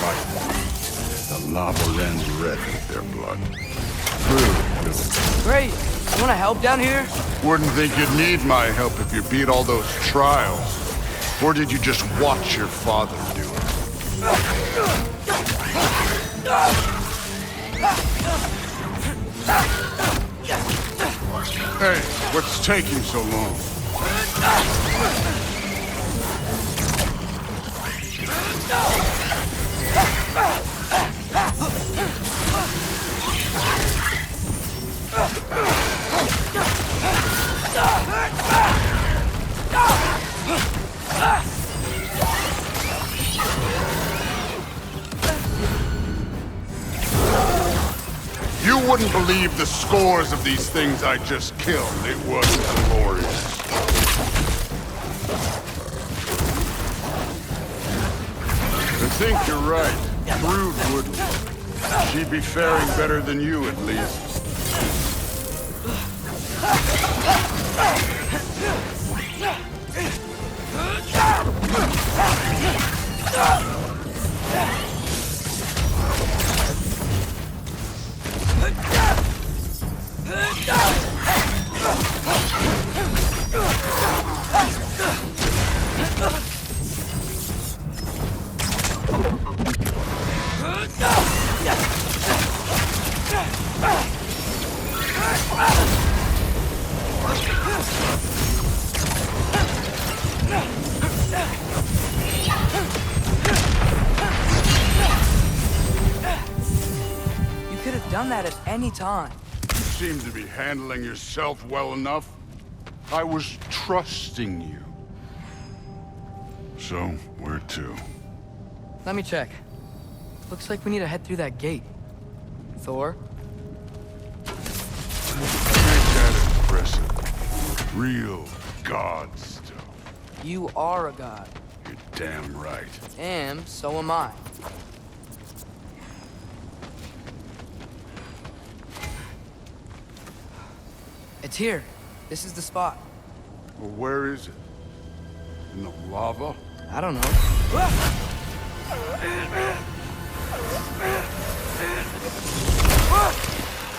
like me. The lava runs red with their blood. True, isn't it? Great. You wanna help down here? Wouldn't think you'd need my help if you beat all those trials. Or did you just watch your father do it? Hey, what's taking so long? You wouldn't believe the scores of these things I just killed. It was glorious. I think you're right. Brood wouldn't. She'd be faring better than you, at least. You could have done that at any time. You seem to be handling yourself well enough. I was trusting you. So, where to? Let me check. Looks like we need to head through that gate. Thor? Ain't that impressive? Real god stuff. You are a god. You're damn right. And so am I. It's here. This is the spot. Well, where is it? In the lava? I don't know.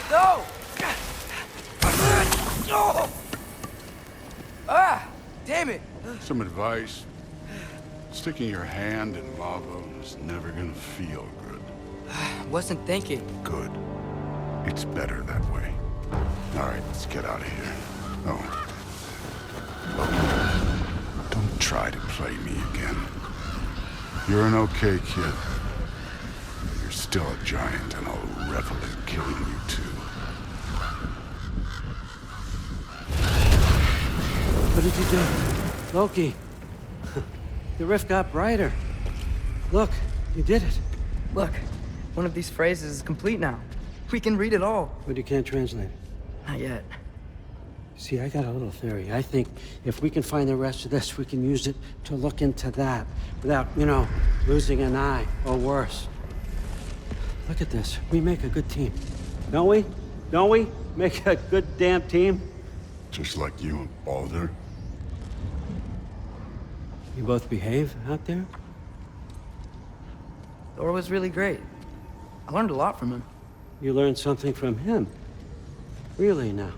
No! Ah! Damn it! Some advice. Sticking your hand in lava is never gonna feel good. Wasn't thinking. Good. It's better that way. All right, let's get out of here. Oh. Look, don't try to play me again. You're an okay kid. You're still a giant, and I'll revel in killing you too. What did you do? Loki. The rift got brighter. Look, you did it. Look, one of these phrases is complete now. We can read it all. But you can't translate it. Not yet. See, I got a little theory. I think if we can find the rest of this, we can use it to look into that without, losing an eye or worse. Look at this. We make a good team. Don't we? Don't we? Make a good damn team? Just like you and Baldur. You both behave out there? Thor was really great. I learned a lot from him. You learned something from him? Really now?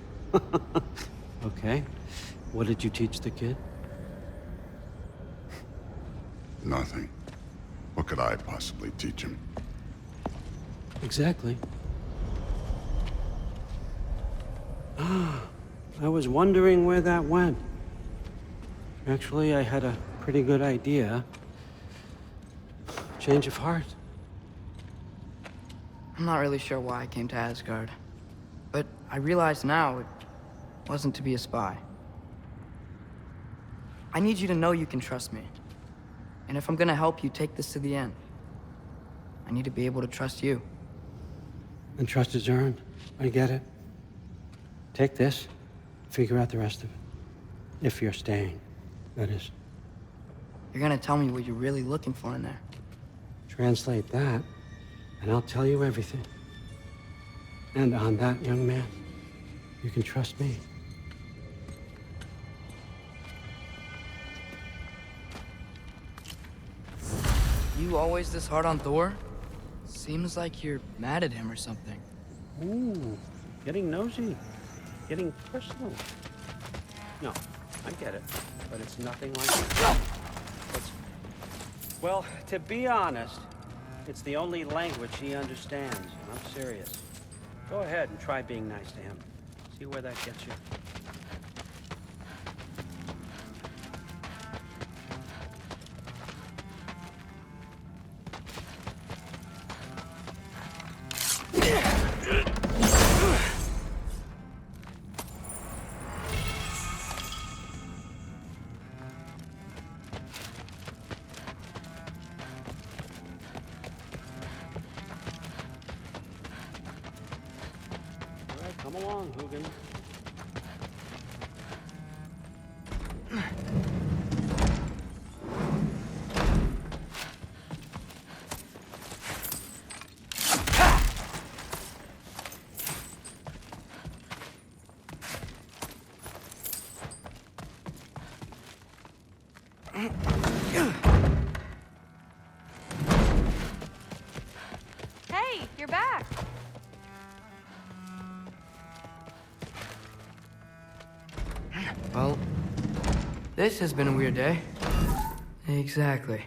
Okay. What did you teach the kid? Nothing. What could I possibly teach him? Exactly. Ah, I was wondering where that went. Actually, I had a pretty good idea. Change of heart. I'm not really sure why I came to Asgard. But I realize now it wasn't to be a spy. I need you to know you can trust me. And if I'm gonna help you take this to the end, I need to be able to trust you. And trust is earned. I get it. Take this, figure out the rest of it. If you're staying, that is. You're gonna tell me what you're really looking for in there. Translate that, and I'll tell you everything. And on that, young man, you can trust me. You you always this hard on Thor? Seems like you're mad at him or something. Ooh, getting nosy, getting personal. No, I get it, but it's nothing like that. Well, to be honest, it's the only language he understands, and I'm serious. Go ahead and try being nice to him. See where that gets you. Come along, Hugin. Hey, you're back. Well, this has been a weird day. Exactly.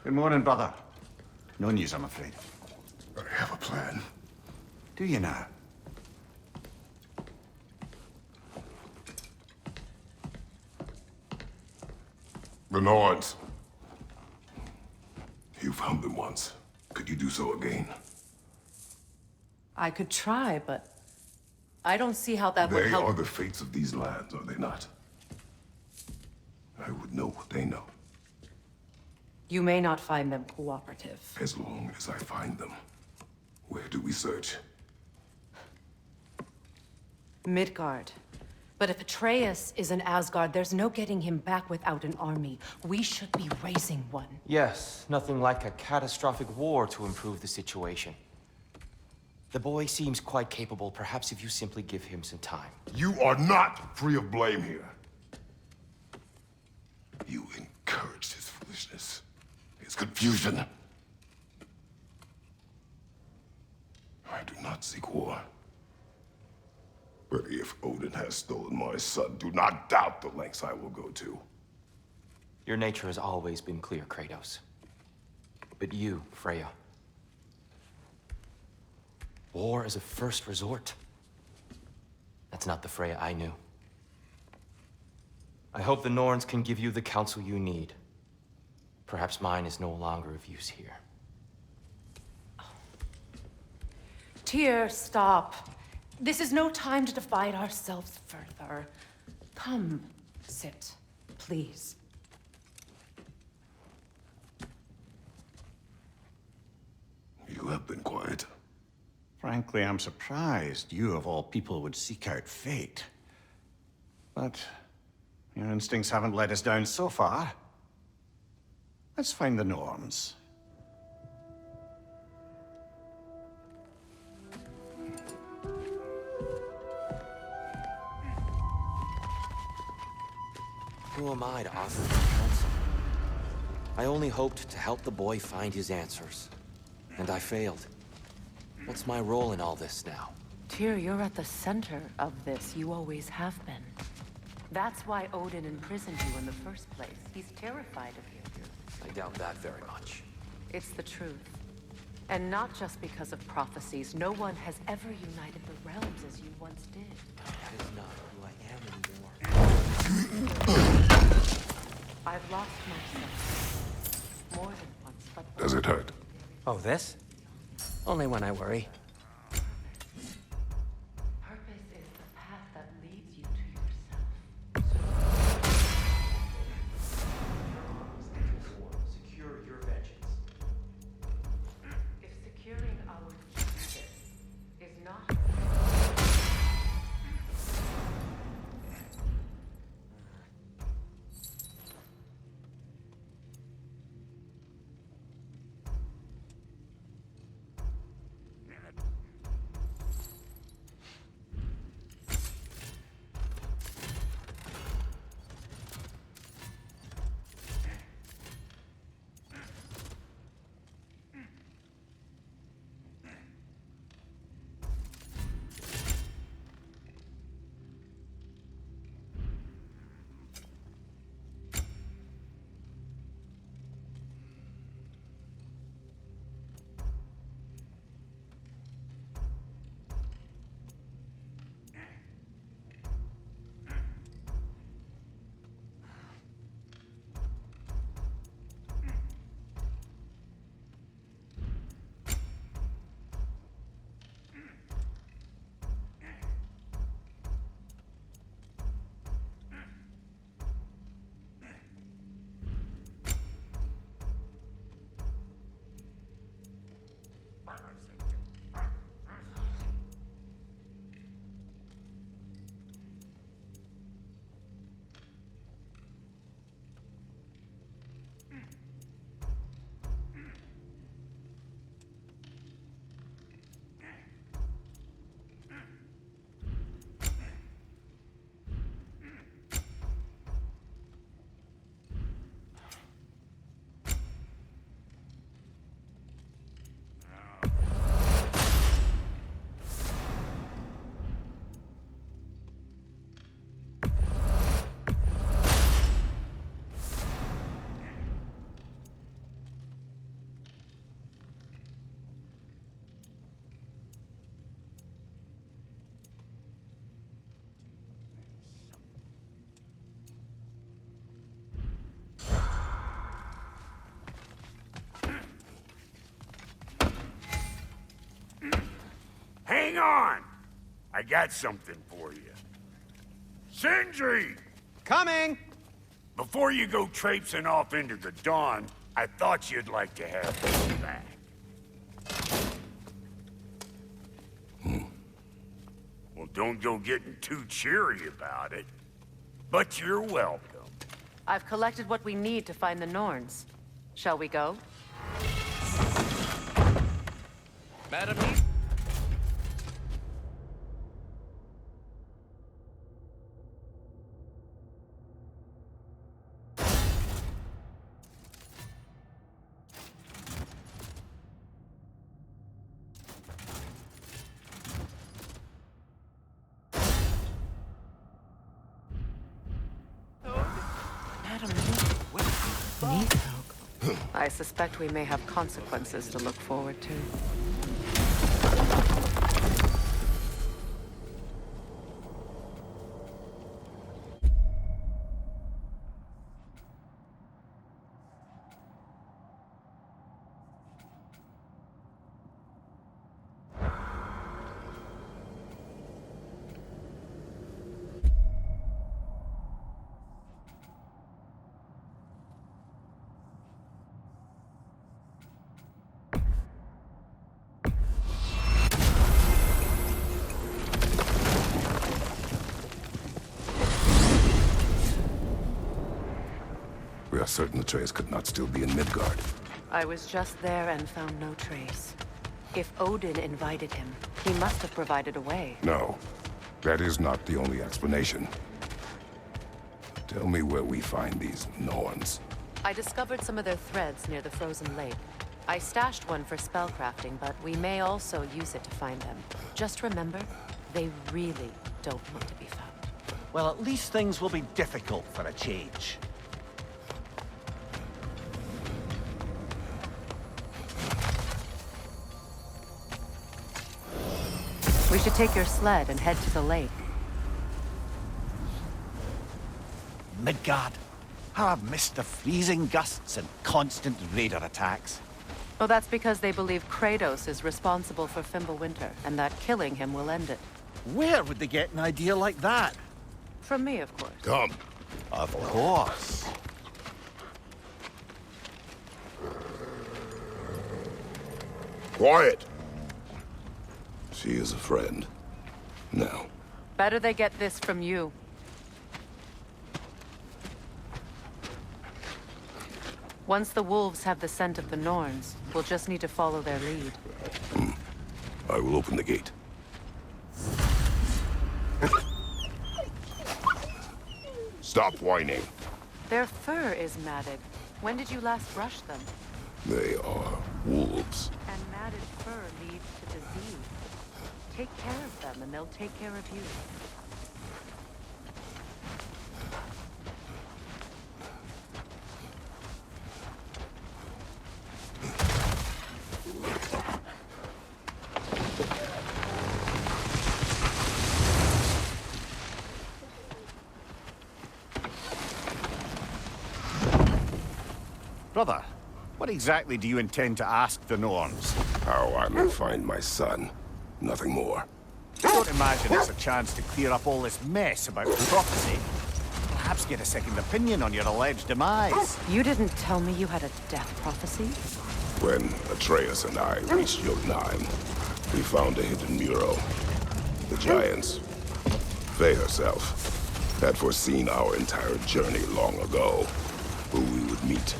Good morning, brother. No news, I'm afraid. I have a plan. Do you now? The Norns. You found them once. Could you do so again? I could try, but I don't see how that would They help. are the fates of these lands, are they not? I would know what they know, You may not find them cooperative. as long as I find them. Where do we search? Midgard. But if Atreus is in Asgard, there's no getting him back without an army. We should be raising one. Yes, nothing like a catastrophic war to improve the situation. The boy seems quite capable, perhaps if you simply give him some time. You are not free of blame here. You encouraged his foolishness, his confusion. I do not seek war. But if Odin has stolen my son, do not doubt the lengths I will go to. Your nature has always been clear, Kratos. But you, Freya. War is a first resort. That's not the Freya I knew. I hope the Norns can give you the counsel you need. Perhaps mine is no longer of use here. Tyr, stop. This is no time to divide ourselves further. Come, sit, please. You have been quiet. Frankly, I'm surprised you, of all people, would seek out fate. But Your instincts haven't let us down so far. Let's find the norms. Who am I to offer counsel? I only hoped to help the boy find his answers. And I failed. What's my role in all this now? Tyr, you're at the center of this. You always have been. That's why Odin imprisoned you in the first place. He's terrified of you. I doubt that very much. It's the truth. And not just because of prophecies. No one has ever united the realms as you once did. That is not who I am anymore. I've lost myself. More than once, but... Does it hurt? Oh, this? Only when I worry. Purpose is the path that leads you to yourself. Secure your vengeance. If securing our justice is not... Hang on! I got something for you. Sindri! Coming! Before you go traipsing off into the dawn, I thought you'd like to have this back. Well, don't go getting too cheery about it. But you're welcome. I've collected what we need to find the Norns. Shall we go? Madam, Need help. I suspect we may have consequences to look forward to. certain Atreus could not still be in Midgard. I was just there and found no trace. If Odin invited him, he must have provided a way. No, that is not the only explanation. Tell me where we find these Norns. I discovered some of their threads near the frozen lake. I stashed one for spellcrafting, but we may also use it to find them. Just remember, they really don't want to be found. Well, at least things will be difficult for a change. We should take your sled and head to the lake. Midgard. How I've missed the freezing gusts and constant raider attacks. Oh, that's because they believe Kratos is responsible for Fimbulwinter, and that killing him will end it. Where would they get an idea like that? From me, of course. Come. Of course. Quiet. She is a friend. Now. Better they get this from you. Once the wolves have the scent of the Norns, we'll just need to follow their lead. I will open the gate. Stop whining. Their fur is matted. When did you last brush them? They are wolves. And matted fur leads to disease. Take care of them, and they'll take care of you. Brother, what exactly do you intend to ask the Norns? How I may find my son. Nothing more. Don't imagine it's a chance to clear up all this mess about prophecy. Perhaps get a second opinion on your alleged demise. You didn't tell me you had a death prophecy? When Atreus and I reached Jotunheim, we found a hidden mural. The Giants, Faye herself, had foreseen our entire journey long ago. Who we would meet,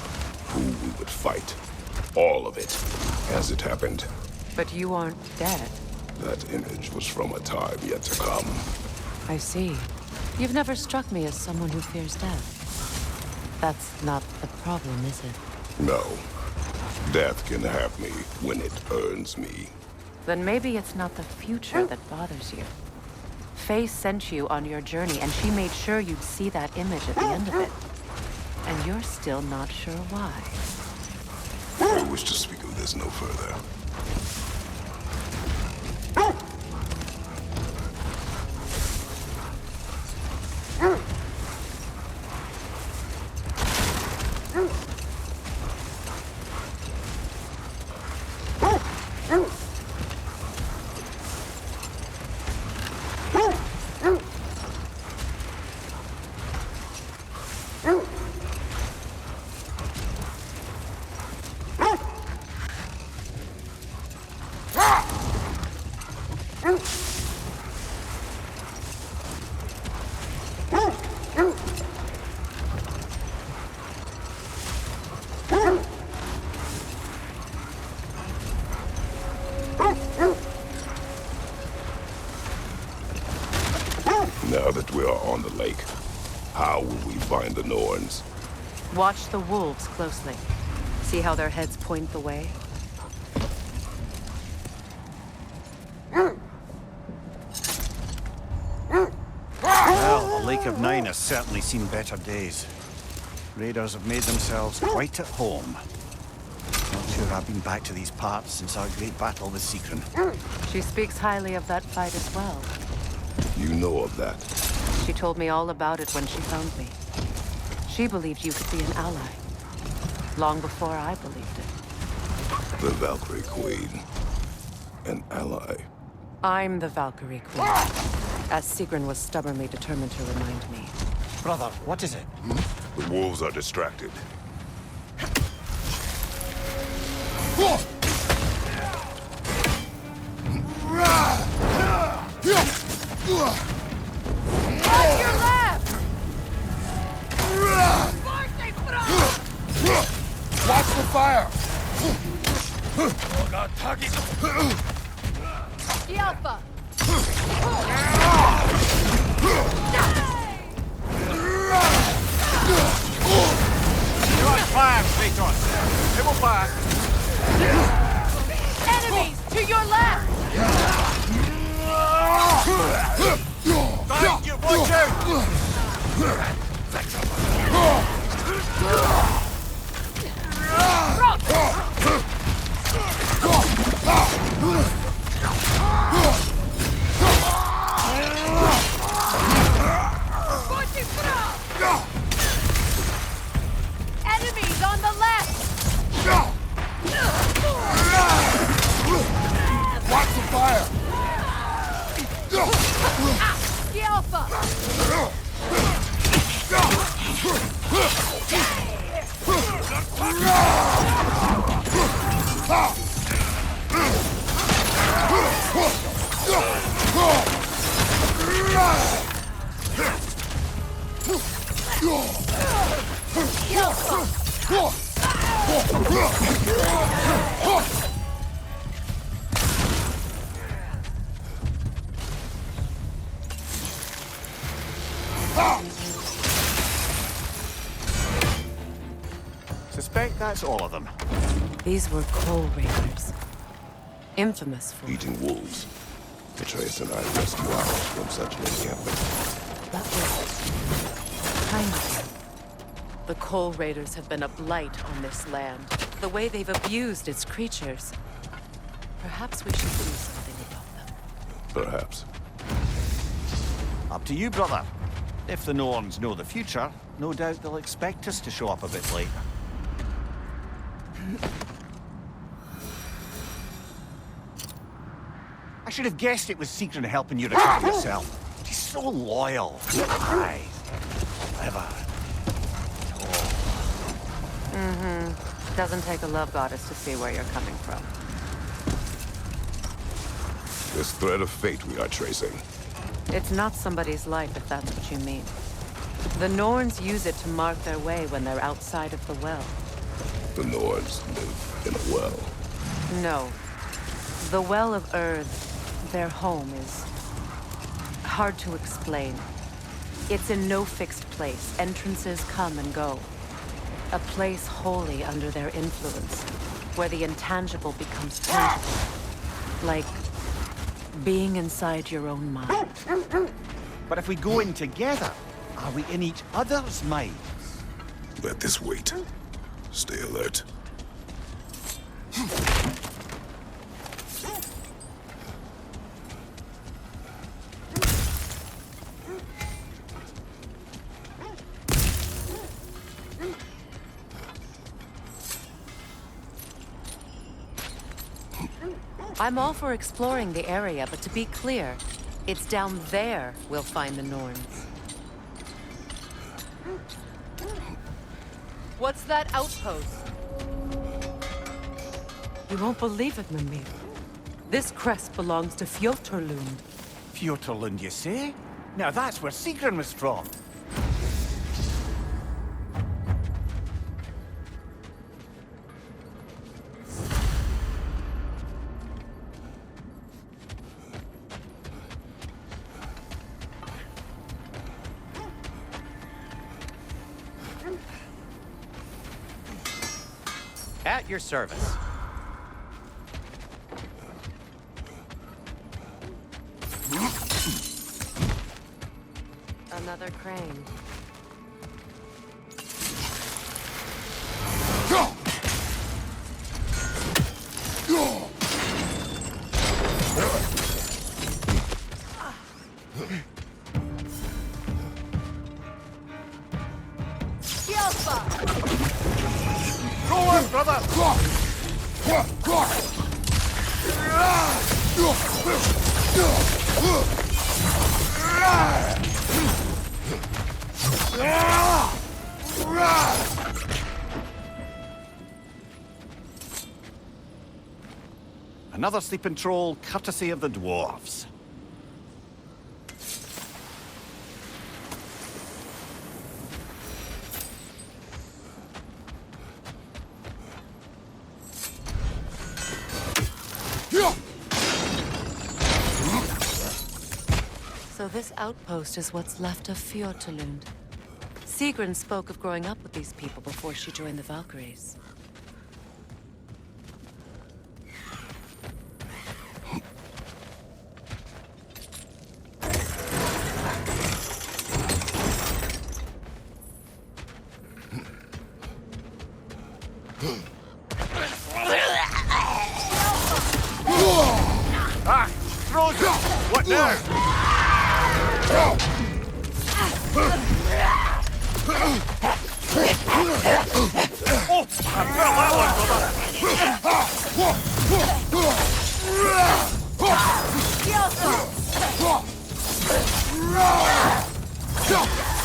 who we would fight. All of it, as it happened. But you aren't dead. That image was from a time yet to come. I see. You've never struck me as someone who fears death. That's not the problem, is it? No. Death can have me when it earns me. Then maybe it's not the future that bothers you. Faye sent you on your journey, and she made sure you'd see that image at the end of it. And you're still not sure why. I wish to speak of this no further. Now that we are on the lake, how will we find the Norns? Watch the wolves closely. See how their heads point the way? Well, the Lake of Nine has certainly seen better days. Raiders have made themselves quite at home. Not sure I've been back to these parts since our great battle with Secren. She speaks highly of that fight as well. You know of that. She told me all about it when she found me. She believed you could be an ally. Long before I believed it. The Valkyrie Queen. An ally. I'm the Valkyrie Queen. As Sigrun was stubbornly determined to remind me. Brother, what is it? The wolves are distracted. On your left! the fire! The Alpha! You're on fire, Kratos! It will fire! Enemies to your left! Thank you, watch out! Enemies on the left! Watch the fire! The Alpha! Suspect that's all of them. These were Coal Raiders. Infamous for Eating wolves. Atreus and I rescue ours from such an encampment. that was kind of you. The Coal Raiders have been a blight on this land. The way they've abused its creatures. Perhaps we should do something about them. Perhaps. Up to you, brother. If the Norns know the future, no doubt they'll expect us to show up a bit late. I should have guessed it was Sigrun helping you recover yourself. She's so loyal. Aye. Clever. Doesn't take a love goddess to see where you're coming from. This thread of fate we are tracing. It's not somebody's life, if that's what you mean. The Norns use it to mark their way when they're outside of the well. The Nords live in a well. No. The Well of Earth, their home, is hard to explain. It's in no fixed place. Entrances come and go. A place wholly under their influence, where the intangible becomes tangible. Like being inside your own mind. But if we go in together, are we in each other's minds? Let this wait. Stay alert. I'm all for exploring the area, but to be clear, it's down there we'll find the Norns. What's that outpost? You won't believe it, Mimir. This crest belongs to Fjotorlund. Fjotorlund, you say? Now that's where Sigrun was from. At your service. Another crane. Go on, brother! Another sleeping troll, courtesy of the dwarves. So this outpost is what's left of Fjortulund. Sigrun spoke of growing up with these people before she joined the Valkyries. Ah! Frozen! What now? Oh! I felt that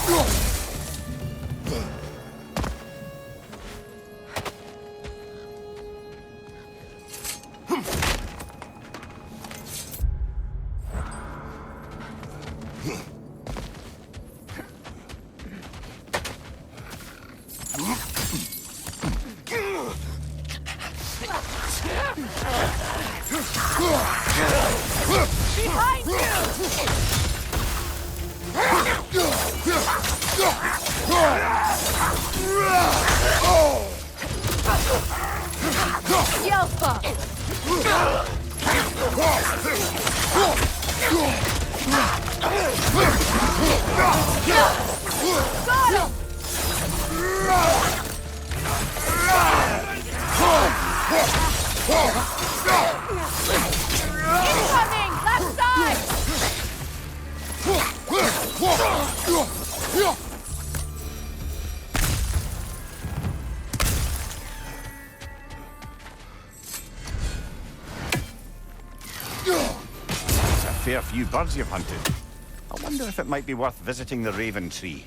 Behind you! Yelpa! Got him! Incoming! Left side! That's a fair few birds you've hunted. I wonder if it might be worth visiting the Raven Tree.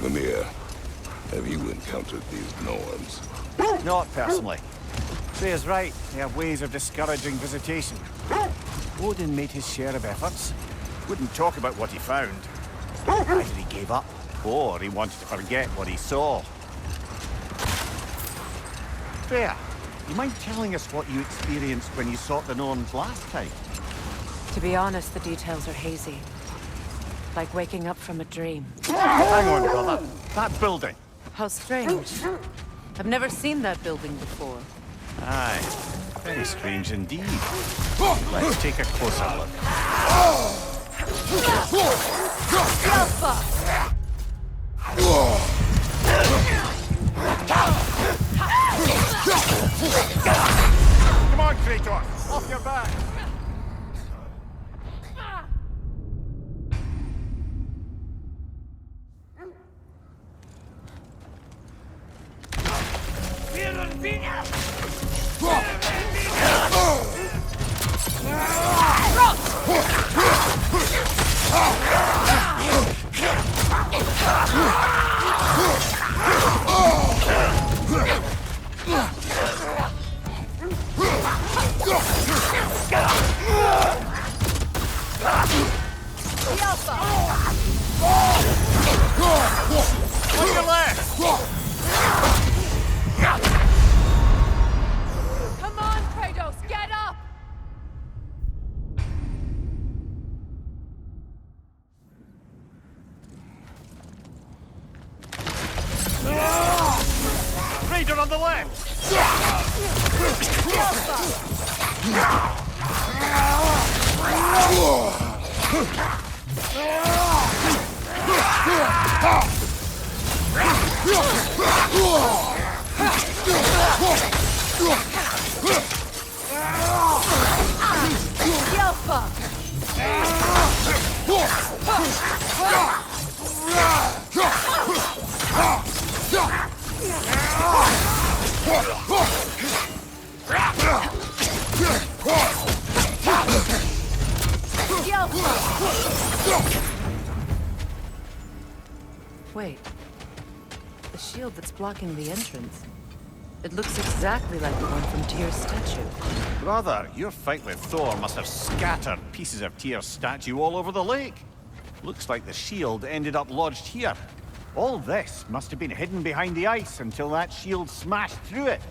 Mimir, have you encountered these Norns? Not personally. Freya's right. They have ways of discouraging visitation. Odin made his share of efforts. Wouldn't talk about what he found. Either he gave up, or he wanted to forget what he saw. Freya, you mind telling us what you experienced when you sought the Norns last time? To be honest, the details are hazy. Like waking up from a dream. Hang on, brother. That building. How strange. I've never seen that building before. Aye. Very strange indeed. Let's take a closer look. Come on, Kratos! Off your back! On your left! Come on, Kratos, get up! Raider on the left! Wait. The shield that's blocking the entrance. It looks exactly like the one from Tyr's statue. Brother, your fight with Thor must have scattered pieces of Tyr's statue all over the lake. Looks like the shield ended up lodged here. All this must have been hidden behind the ice until that shield smashed through it.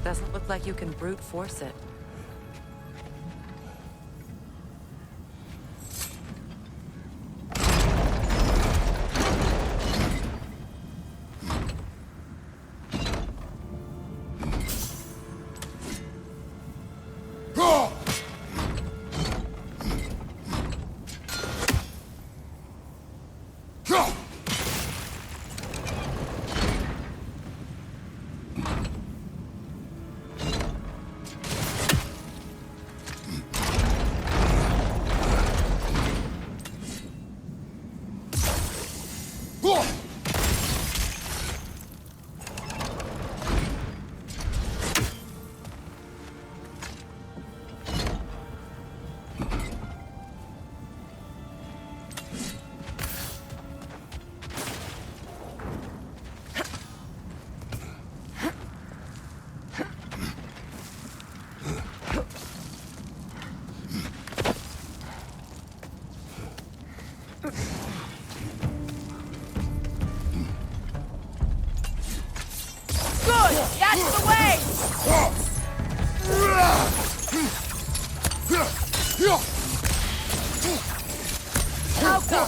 Doesn't look like you can brute force it. That's the way! Alka!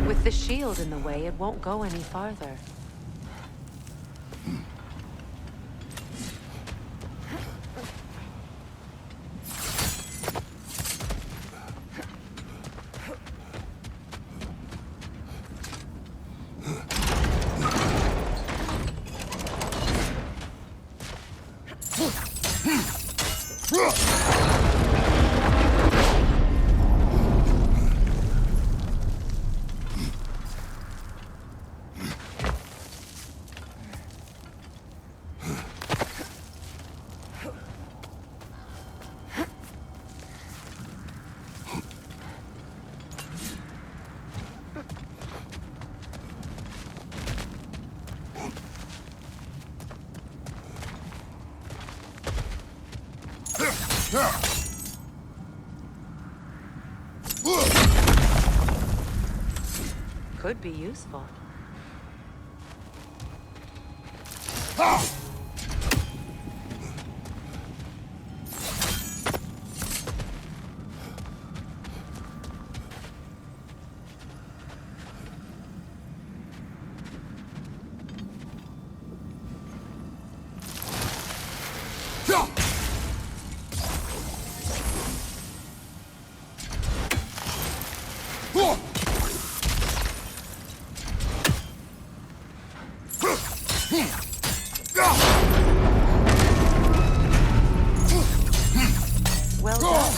With the shield in the way, it won't go any farther. Could be useful. Well done.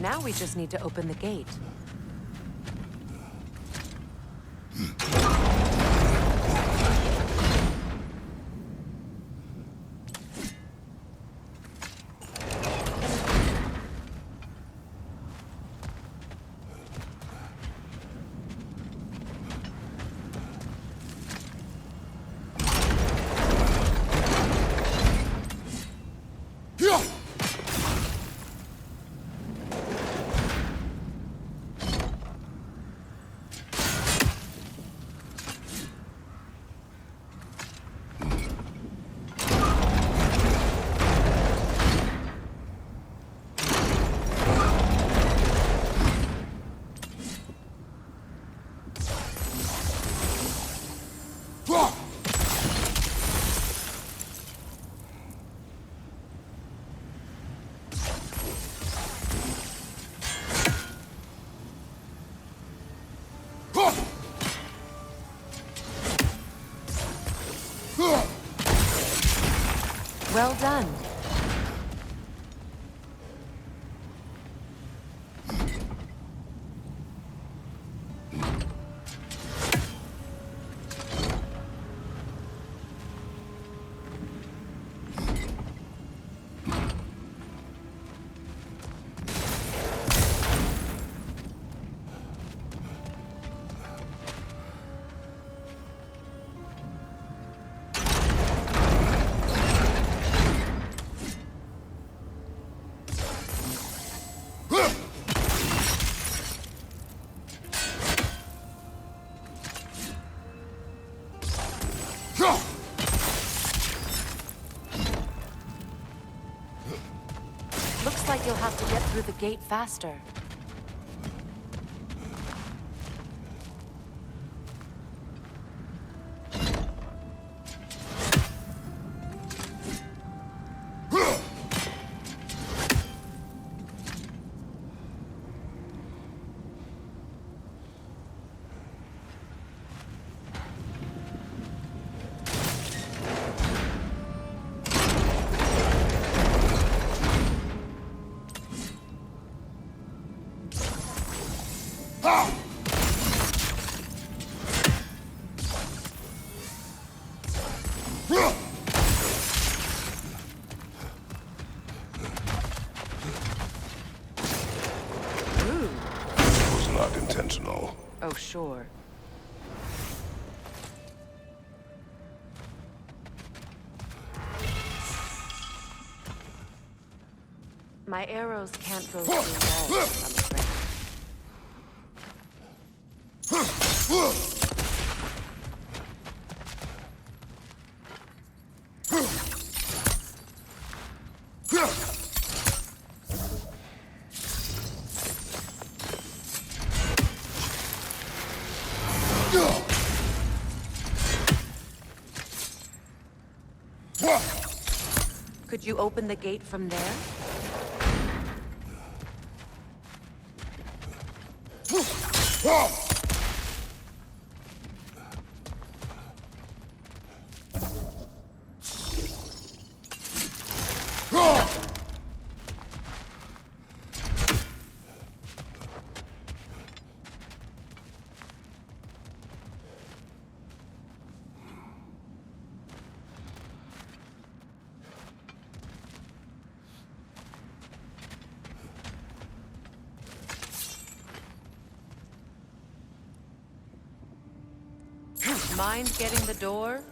Now we just need to open the gate. Well done. Looks like you'll have to get through the gate faster. Oh, sure. My arrows can't go through walls, I'm afraid. Could you open the gate from there? Mind getting the door?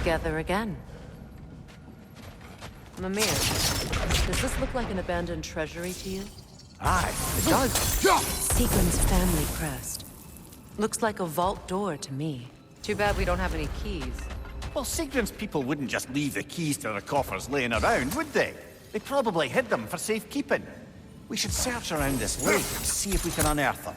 Together again. Mimir, does this look like an abandoned treasury to you? Aye, it does. Sequin's family crest. Looks like a vault door to me. Too bad we don't have any keys. Well, Sigrun's people wouldn't just leave the keys to their coffers laying around, would they? They probably hid them for safekeeping. We should search around this lake and see if we can unearth them.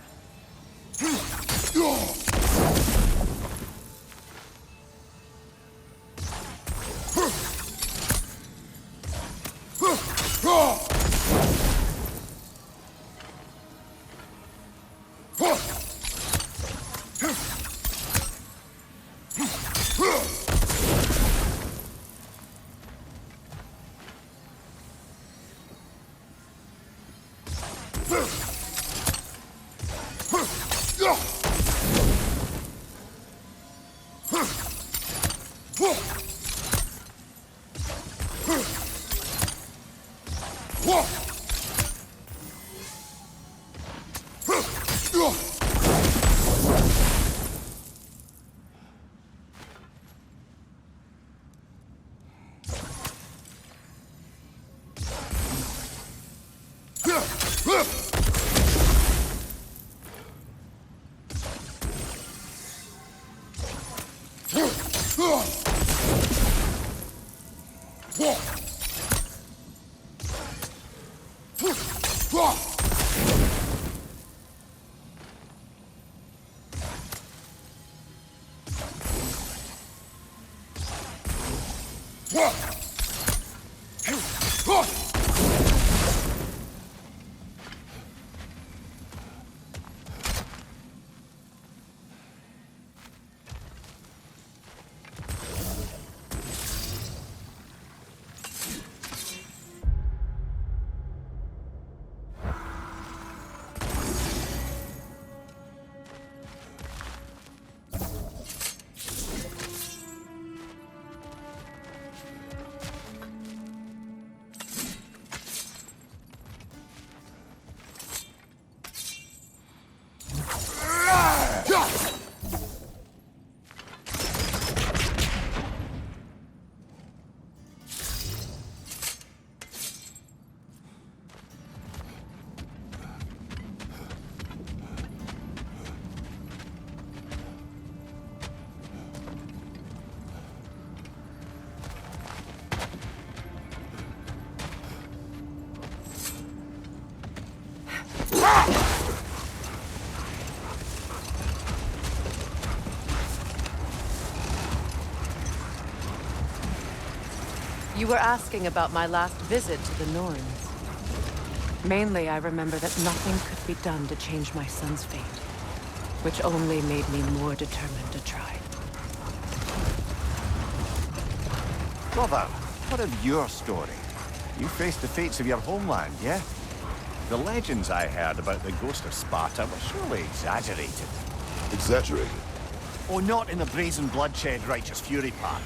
You were asking about my last visit to the Norns. Mainly, I remember that nothing could be done to change my son's fate, which only made me more determined to try. Brother, what of your story? You faced the fates of your homeland, yeah? The legends I heard about the ghost of Sparta were surely exaggerated. Exaggerated? Oh, not in the brazen bloodshed righteous fury part.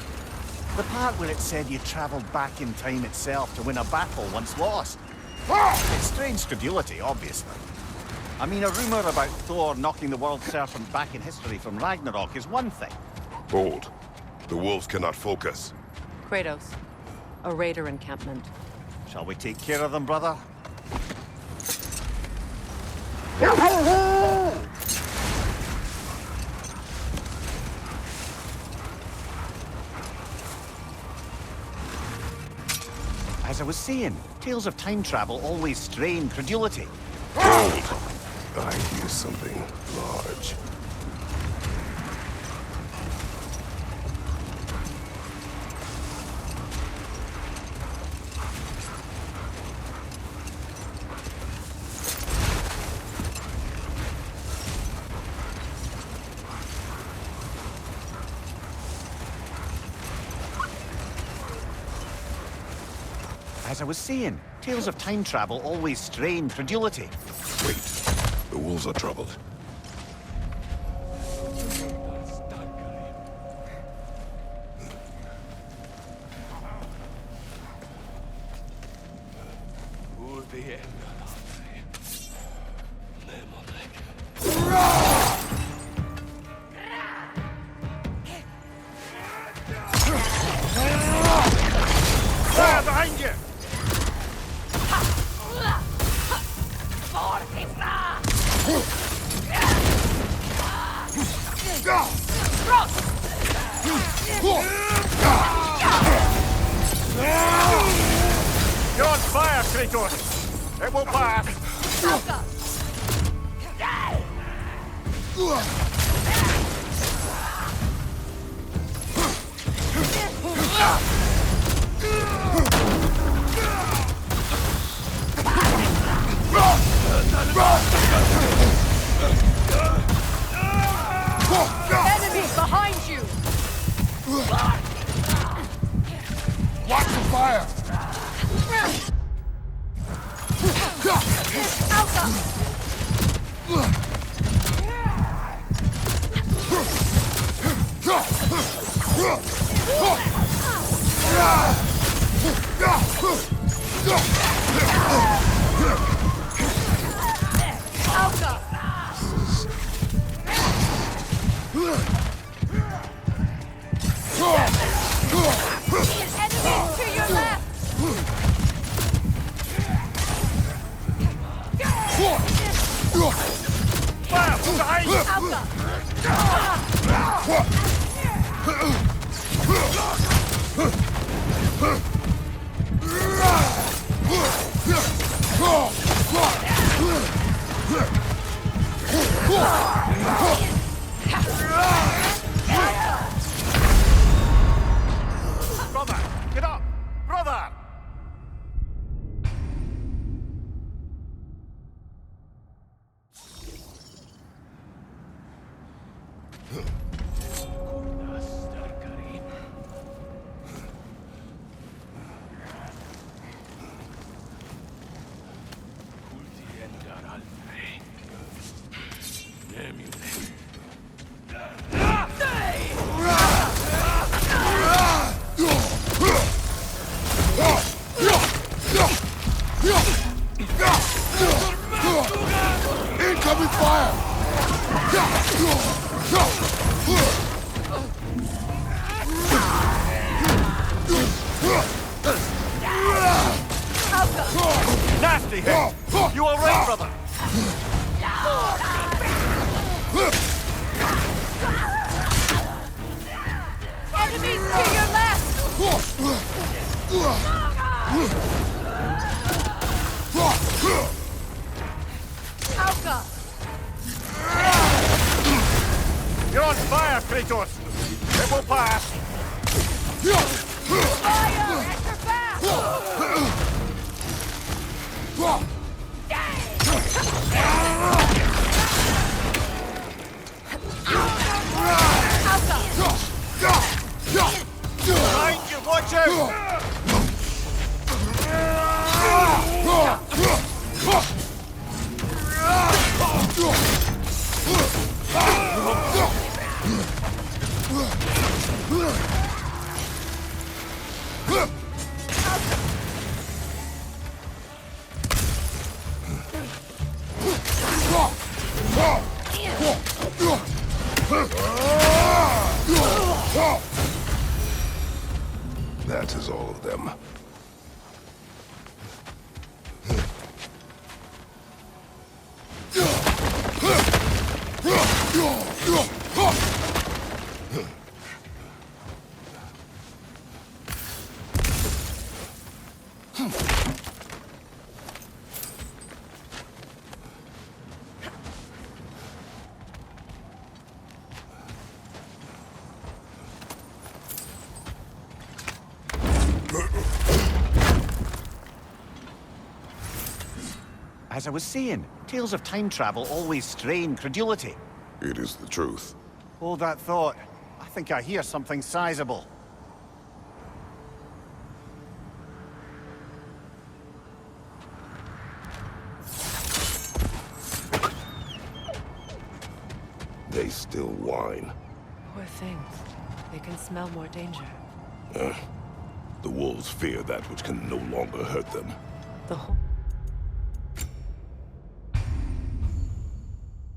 The part where it said you traveled back in time itself to win a battle once lost. It's strange credulity, obviously. I mean, a rumor about Thor knocking the world serpent back in history from Ragnarok is one thing. Hold. The wolves cannot focus. Kratos, a raider encampment. Shall we take care of them, brother? As I was saying, tales of time travel always strain credulity. Hold. I hear something large. As I was saying, tales of time travel always strain credulity. Wait. The wolves are troubled. Fire behind you! You're on fire, Kratos! It will pass! Enemies behind you! Watch the fire! Enemies to your left! Fire from behind! Brother, get up! Brother! Incoming fire! Nasty hit! You all right, brother? Enemies to your left! Alka! You're on fire, Kratos! It will pass! Fire! Extra Behind you, watch out! That is all of them. As I was saying, tales of time travel always strain credulity. It is the truth. Hold that thought. I think I hear something sizable. They still whine. Poor things. They can smell more danger. The wolves fear that which can no longer hurt them. The whole...